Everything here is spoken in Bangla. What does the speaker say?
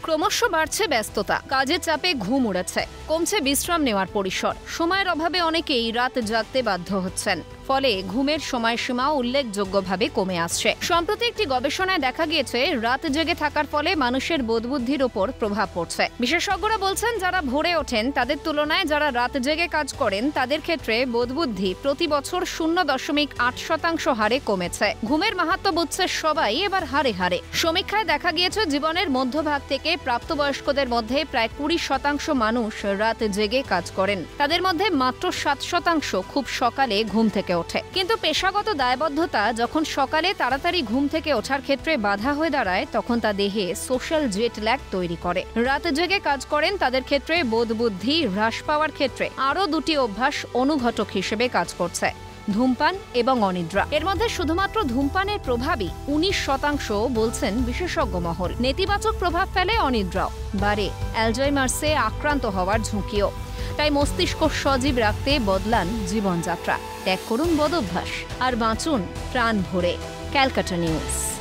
ক্রমশ বাড়ছে ব্যস্ততা, কাজের চাপে ঘুম উড়েছে, কমছে বিশ্রাম নেওয়ার পরিসর। সময়ের অভাবে অনেকেই রাত জাগতে বাধ্য হচ্ছেন, ফলে ঘুমের সময়সীমাও উল্লেখযোগ্যভাবে কমে আসছে। সম্প্রতি একটি গবেষণায় দেখা গিয়েছে, রাত জেগে থাকার ফলে মানুষের বোধবুদ্ধির ওপর প্রভাব পড়ছে। বিশেষজ্ঞরা বলছেন, যারা ভোরে ওঠেন তাদের তুলনায় যারা রাত জেগে কাজ করেন তাদের ক্ষেত্রে বোধবুদ্ধি প্রতি বছর 0.8% হারে কমেছে। ঘুমের মাহাত্ম্য বুঝছে সবাই এবার হারে হারে। সমীক্ষায় দেখা গিয়েছে, জীবনের মধ্যভাগ থেকে প্রাপ্তবয়স্কদের মধ্যে প্রায় 20% মানুষ রাত জেগে কাজ করেন। তাদের মধ্যে মাত্র 7% খুব সকালে ঘুম থেকে ওঠে। কিন্তু পেশাগত দায়বদ্ধতা যখন সকালে তাড়াতাড়ি ঘুম থেকে ওঠার ক্ষেত্রে বাধা হয়ে দাঁড়ায়, তখন তা দেহে সোশ্যাল জেট ল্যাগ তৈরি করে। রাত জেগে কাজ করেন তাদের ক্ষেত্রে বোধবুদ্ধি হ্রাস পাওয়ার ক্ষেত্রে আরও দুটি অভ্যাস অনুঘটক হিসেবে কাজ করছে: ধূমপান এবং অনিদ্রা। এর মধ্যে শুধুমাত্র ধূমপানের প্রভাবই 19% বলছেন বিশেষজ্ঞ মহল। নেতিবাচক প্রভাব ফেলে অনিদ্রাও, বাড়ে অ্যালজাইমার্সে আক্রান্ত হওয়ার ঝুঁকিও। তাই মস্তিষ্ক সজীব রাখতে বদলান জীবনযাত্রা, ত্যাগ করুন বদ অভ্যাস, আর বাঁচুন প্রাণ ভরে। ক্যালকাটা নিউজ।